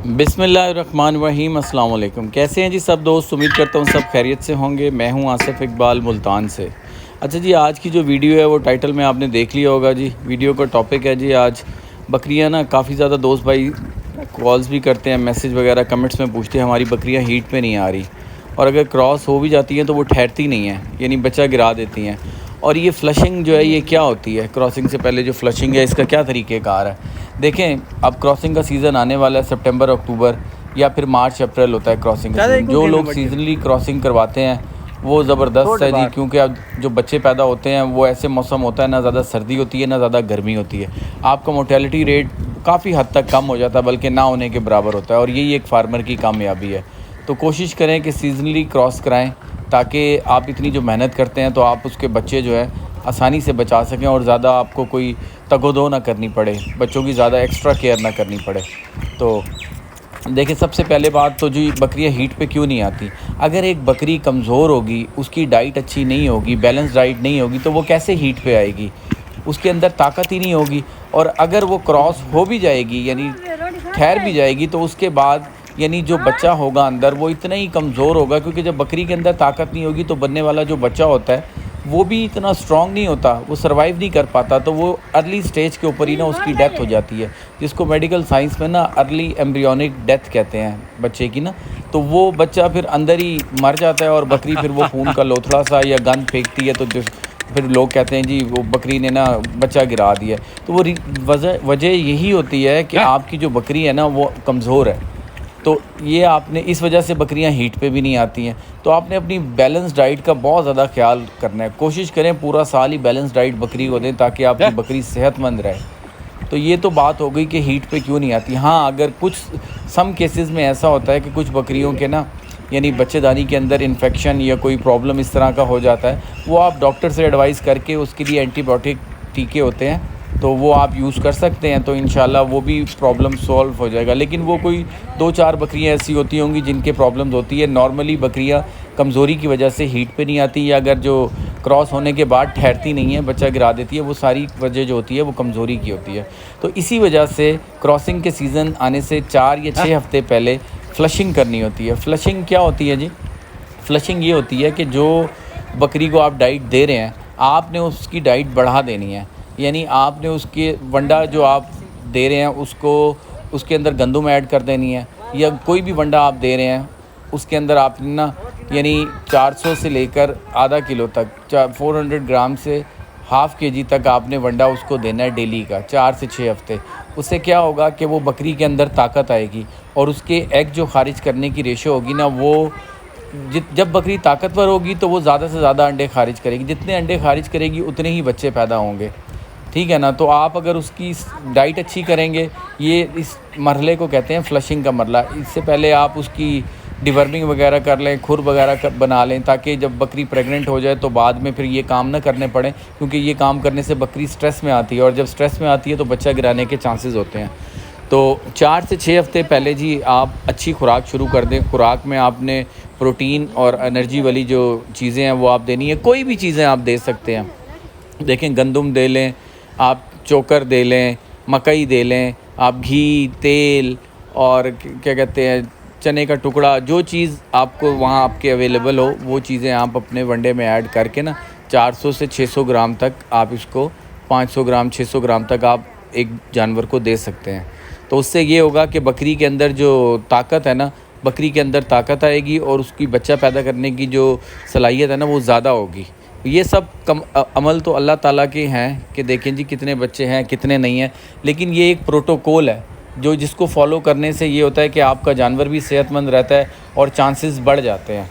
बिस्मिल्लाहिर्रहमानिर्रहीम। अस्सलाम वालेकुम। कैसे हैं जी सब दोस्त? उम्मीद करता हूँ सब खैरियत से होंगे। मैं हूँ आसिफ इकबाल मुल्तान से। अच्छा जी, आज की जो वीडियो है वो टाइटल में आपने देख लिया होगा जी। वीडियो का टॉपिक है जी आज बकरियाँ ना। काफ़ी ज़्यादा दोस्त भाई कॉल्स भी करते हैं, मैसेज वगैरह कमेंट्स में पूछते हैं हमारी बकरियाँ हीट पे नहीं आ रही, और अगर क्रॉस हो भी जाती हैं तो वो ठहरती नहीं है, यानी बच्चा गिरा देती हैं। और ये फ्लशिंग जो है ये क्या होती है? क्रॉसिंग से पहले जो फ्लशिंग है इसका क्या तरीक़ेकार है? देखें, अब क्रॉसिंग का सीज़न आने वाला है, सितंबर अक्टूबर या फिर मार्च अप्रैल होता है क्रॉसिंग का सीज़न। जो लोग सीजनली क्रॉसिंग करवाते हैं वो ज़बरदस्त है जी, क्योंकि अब जो बच्चे पैदा होते हैं वो ऐसे मौसम होता है, ना ज़्यादा सर्दी होती है ना ज़्यादा गर्मी होती है। आपका मोर्टेलिटी रेट काफ़ी हद तक कम हो जाता है, बल्कि ना होने के बराबर होता है, और यही एक फार्मर की कामयाबी है। तो कोशिश करें कि सीजनली क्रॉस कराएं, ताकि आप इतनी जो मेहनत करते हैं तो आप उसके बच्चे जो है आसानी से बचा सकें, और ज़्यादा आपको कोई तगोदो ना करनी पड़े, बच्चों की ज़्यादा एक्स्ट्रा केयर ना करनी पड़े। तो देखिए, सबसे पहले बात तो जी बकरियाँ हीट पे क्यों नहीं आती? अगर एक बकरी कमज़ोर होगी, उसकी डाइट अच्छी नहीं होगी, बैलेंस डाइट नहीं होगी, तो वो कैसे हीट पे आएगी? उसके अंदर ताकत ही नहीं होगी। और अगर वो क्रॉस हो भी जाएगी, यानी ठहर भी जाएगी, तो उसके बाद यानी जो बच्चा होगा अंदर वो इतना ही कमज़ोर होगा, क्योंकि जब बकरी के अंदर ताकत नहीं होगी तो बनने वाला जो बच्चा होता है वो भी इतना स्ट्रॉन्ग नहीं होता, वो सर्वाइव नहीं कर पाता, तो वो अर्ली स्टेज के ऊपर ही ना उसकी डेथ हो जाती है, जिसको मेडिकल साइंस में ना अर्ली एम्ब्रियोनिक डेथ कहते हैं बच्चे की ना। तो वो बच्चा फिर अंदर ही मर जाता है, और बकरी फिर वो खून का लोथड़ा सा या गंद फेंकती है, तो जो फिर लोग कहते हैं जी वो बकरी ने ना बच्चा गिरा दिया। तो वो वजह यही होती है कि आपकी जो बकरी है ना वो कमज़ोर है। तो ये आपने इस वजह से बकरियां हीट पे भी नहीं आती हैं। तो आपने अपनी बैलेंस डाइट का बहुत ज़्यादा ख्याल करना है। कोशिश करें पूरा साल ही बैलेंस डाइट बकरी को दें, ताकि आपकी बकरी सेहतमंद रहे। तो ये तो बात हो गई कि हीट पे क्यों नहीं आती। हाँ, अगर कुछ सम केसेस में ऐसा होता है कि कुछ बकरियों के ना यानी बच्चेदानी के अंदर इन्फेक्शन या कोई प्रॉब्लम इस तरह का हो जाता है, वो आप डॉक्टर से एडवाइस करके उसके लिए एंटीबायोटिक टीके होते हैं, तो वो आप यूज़ कर सकते हैं, तो इंशाल्लाह वो भी प्रॉब्लम सॉल्व हो जाएगा। लेकिन वो कोई 2-4 बकरियां ऐसी होती होंगी जिनके प्रॉब्लम्स होती है। नॉर्मली बकरियां कमज़ोरी की वजह से हीट पे नहीं आती, या अगर जो क्रॉस होने के बाद ठहरती नहीं है, बच्चा गिरा देती है, वो सारी वजह जो होती है वो कमज़ोरी की होती है। तो इसी वजह से क्रॉसिंग के सीज़न आने से 4 या 6 हफ़्ते पहले फ़्लशिंग करनी होती है। फ़्लशिंग क्या होती है जी? फ़्लशिंग ये होती है कि जो बकरी को आप डाइट दे रहे हैं, आपने उसकी डाइट बढ़ा देनी है। यानी आपने उसके वंडा जो आप दे रहे हैं उसको उसके अंदर गंदम ऐड कर देनी है, या कोई भी वंडा आप दे रहे हैं उसके अंदर आपने ना यानी 400 से लेकर आधा किलो तक 400 ग्राम से हाफ़ केजी तक आपने वंडा उसको देना है डेली का, 4 से 6 हफ़्ते। उससे क्या होगा कि वो बकरी के अंदर ताकत आएगी, और उसके एग जो खारिज करने की रेशो होगी ना, वो जब बकरी ताकतवर होगी तो वो ज़्यादा से ज़्यादा अंडे खारिज करेगी। जितने अंडे खारिज करेगी उतने ही बच्चे पैदा होंगे, ठीक है ना। तो आप अगर उसकी डाइट अच्छी करेंगे, ये इस मरहले को कहते हैं फ़्लशिंग का मरहला। इससे पहले आप उसकी डिवर्मिंग वगैरह कर लें, खुर वगैरह बना लें, ताकि जब बकरी प्रेग्नेंट हो जाए तो बाद में फिर ये काम ना करने पड़े, क्योंकि ये काम करने से बकरी स्ट्रेस में आती है, और जब स्ट्रेस में आती है तो बच्चा गिराने के चांसेस होते हैं। तो 4 से 6 हफ़्ते पहले जी आप अच्छी खुराक शुरू कर दें। खुराक में आपने प्रोटीन और एनर्जी वाली जो चीज़ें हैं वो आप देनी है। कोई भी चीज़ें आप दे सकते हैं। देखें, गंदम दे लें, आप चोकर दे लें, मकई दे लें, आप घी, तेल और क्या कहते हैं चने का टुकड़ा, जो चीज़ आपको वहाँ आपके अवेलेबल हो वो चीज़ें आप अपने वनडे में ऐड करके ना 400 से 600 ग्राम तक आप इसको 500 ग्राम 600 ग्राम तक आप एक जानवर को दे सकते हैं। तो उससे ये होगा कि बकरी के अंदर जो ताकत है ना, बकरी के अंदर ताकत आएगी, और उसकी बच्चा पैदा करने की जो सलाहियत है ना वो ज़्यादा होगी। ये सब अमल तो अल्लाह ताला के हैं कि देखें जी कितने बच्चे हैं कितने नहीं हैं, लेकिन ये एक प्रोटोकॉल है जो जिसको फॉलो करने से ये होता है कि आपका जानवर भी सेहतमंद रहता है और चांसेस बढ़ जाते हैं।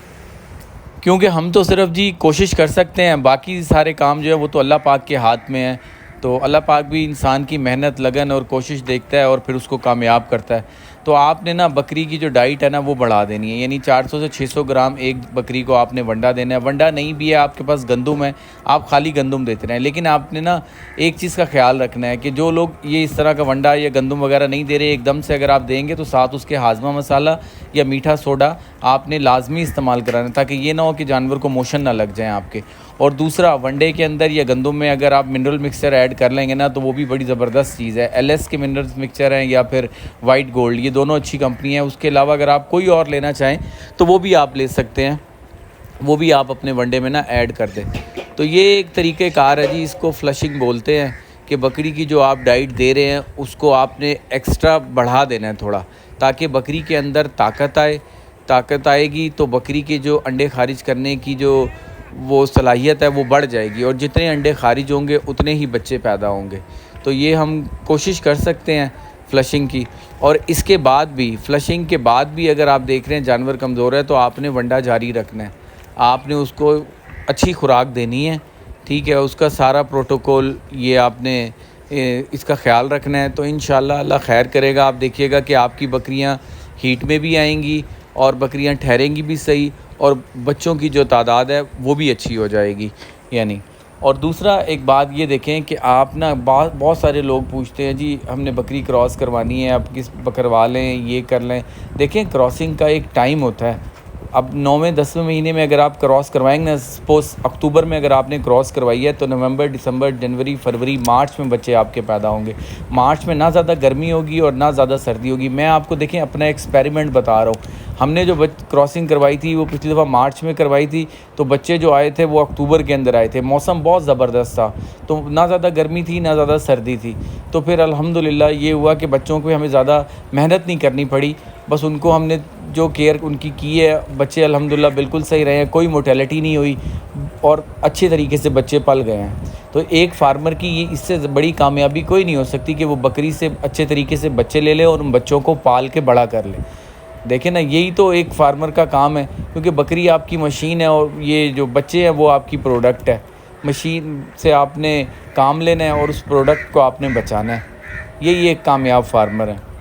क्योंकि हम तो सिर्फ जी कोशिश कर सकते हैं, बाकी सारे काम जो है वो तो अल्लाह पाक के हाथ में है। तो अल्लाह पाक भी इंसान की मेहनत, लगन और कोशिश देखता है और फिर उसको कामयाब करता है। तो आपने ना बकरी की जो डाइट है ना वो बढ़ा देनी है, यानी 400 से 600 ग्राम एक बकरी को आपने वंडा देना है। वंडा नहीं भी है आपके पास, गंदम है, आप खाली गंदम देते रहें। लेकिन आपने ना एक चीज़ का ख्याल रखना है कि जो लोग ये इस तरह का वंडा या गंदम वगैरह नहीं दे रहे, एकदम से अगर आप देंगे तो साथ उसके हाजमा मसाला या मीठा सोडा आपने लाजमी इस्तेमाल कराना, ताकि ये ना हो कि जानवर को मोशन ना लग जाए आपके। और दूसरा, वनडे के अंदर या गंदम में अगर आप मिनरल मिक्सचर ऐड कर लेंगे ना तो वो भी बड़ी ज़बरदस्त चीज़ है। LS के मिनरल मिक्सचर हैं या फिर वाइट गोल्ड, ये दोनों अच्छी कंपनी है। उसके अलावा अगर आप कोई और लेना चाहें तो वो भी आप ले सकते हैं, वो भी आप अपने वनडे में ना ऐड कर दें। तो ये एक तरीक़ेकार है जी, इसको फ्लशिंग बोलते हैं कि बकरी की जो आप डाइट दे रहे हैं उसको आपने एक्स्ट्रा बढ़ा देना है थोड़ा, ताकि बकरी के अंदर ताकत आएगी तो बकरी के जो अंडे खारिज करने की जो वो सलाहियत है वो बढ़ जाएगी, और जितने अंडे खारिज होंगे उतने ही बच्चे पैदा होंगे। तो ये हम कोशिश कर सकते हैं फ्लशिंग की। और इसके बाद भी, फ्लशिंग के बाद भी अगर आप देख रहे हैं जानवर कमज़ोर है तो आपने वंडा जारी रखना है, आपने उसको अच्छी खुराक देनी है, ठीक है। उसका सारा प्रोटोकॉल ये आपने इसका ख्याल रखना है, तो इंशाल्लाह अल्लाह खैर करेगा। आप देखिएगा कि आपकी बकरियां हीट में भी आएंगी और बकरियां ठहरेंगी भी सही, और बच्चों की जो तादाद है वो भी अच्छी हो जाएगी यानी। और दूसरा एक बात ये देखें कि आप ना बहुत सारे लोग पूछते हैं जी हमने बकरी क्रॉस करवानी है, आप किस करवा लें, ये कर लें। देखें, क्रॉसिंग का एक टाइम होता है। अब 9वें 10वें महीने में अगर आप क्रॉस करवाएंगे ना, सपोज़ अक्टूबर में अगर आपने क्रॉस करवाई है तो नवंबर, दिसंबर, जनवरी, फरवरी, मार्च में बच्चे आपके पैदा होंगे। मार्च में ना ज़्यादा गर्मी होगी और ना ज़्यादा सर्दी होगी। मैं आपको देखें अपना एक्सपेरिमेंट बता रहा हूँ, हमने जो क्रॉसिंग करवाई थी वो पिछली दफ़ा मार्च में करवाई थी, तो बच्चे जो आए थे वो अक्टूबर के अंदर आए थे। मौसम बहुत ज़बरदस्त था, तो ना ज़्यादा गर्मी थी ना ज़्यादा सर्दी थी। तो फिर अल्हम्दुलिल्लाह ये हुआ कि बच्चों को हमें ज़्यादा मेहनत नहीं करनी पड़ी, बस उनको हमने जो केयर उनकी की है, बच्चे अल्हम्दुलिल्लाह बिल्कुल सही रहे हैं, कोई मोर्टेलिटी नहीं हुई और अच्छे तरीके से बच्चे पल गए हैं। तो एक फार्मर की ये इससे बड़ी कामयाबी कोई नहीं हो सकती कि वो बकरी से अच्छे तरीके से बच्चे ले ले और उन बच्चों को पाल के बड़ा कर ले। देखें ना, यही तो एक फार्मर का काम है, क्योंकि बकरी आपकी मशीन है और ये जो बच्चे हैं वो आपकी प्रोडक्ट है। मशीन से आपने काम लेना है और उस प्रोडक्ट को आपने बचाना है, यही एक कामयाब फार्मर है।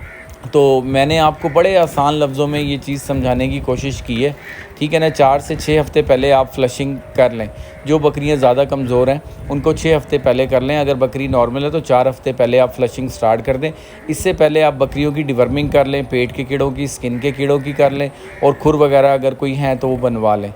तो मैंने आपको बड़े आसान लफ्ज़ों में ये चीज़ समझाने की कोशिश की है, ठीक है ना। 4 से 6 हफ़्ते पहले आप फ्लशिंग कर लें। जो बकरियां ज़्यादा कमज़ोर हैं उनको 6 हफ़्ते पहले कर लें। अगर बकरी नॉर्मल है तो 4 हफ़्ते पहले आप फ्लशिंग स्टार्ट कर दें। इससे पहले आप बकरियों की डिवर्मिंग कर लें, पेट के कीड़ों की, स्किन के कीड़ों की कर लें, और खुर वगैरह अगर कोई हैं तो वो बनवा लें।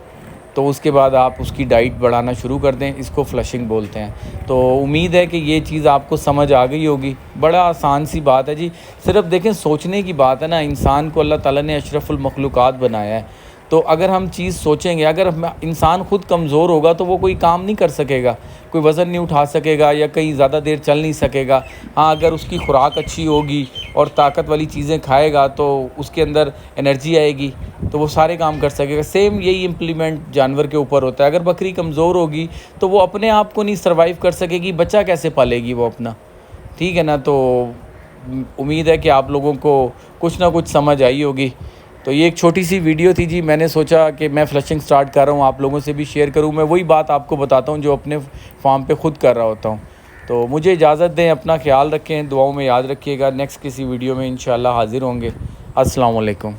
तो उसके बाद आप उसकी डाइट बढ़ाना शुरू कर दें, इसको फ्लशिंग बोलते हैं। तो उम्मीद है कि ये चीज़ आपको समझ आ गई होगी। बड़ा आसान सी बात है जी, सिर्फ देखें सोचने की बात है ना। इंसान को अल्लाह ताला ने अशरफुल मखलूक़ात बनाया है, तो अगर हम चीज़ सोचेंगे, अगर इंसान ख़ुद कमज़ोर होगा तो वो कोई काम नहीं कर सकेगा, कोई वज़न नहीं उठा सकेगा या कहीं ज़्यादा देर चल नहीं सकेगा। हाँ, अगर उसकी खुराक अच्छी होगी और ताकत वाली चीज़ें खाएगा तो उसके अंदर एनर्जी आएगी, तो वो सारे काम कर सकेगा। सेम यही इम्प्लीमेंट जानवर के ऊपर होता है। अगर बकरी कमज़ोर होगी तो वो अपने आप को नहीं सर्वाइव कर सकेगी, बच्चा कैसे पालेगी वो अपना, ठीक है ना। तो उम्मीद है कि आप लोगों को कुछ ना कुछ समझ आई होगी। तो ये एक छोटी सी वीडियो थी जी, मैंने सोचा कि मैं फ्लशिंग स्टार्ट कर रहा हूँ, आप लोगों से भी शेयर करूँ। मैं वही बात आपको बताता हूँ जो अपने फार्म पे ख़ुद कर रहा होता हूँ। तो मुझे इजाज़त दें, अपना ख्याल रखें, दुआओं में याद रखिएगा। नेक्स्ट किसी वीडियो में इंशाल्लाह हाज़िर होंगे। अस्सलाम वालेकुम।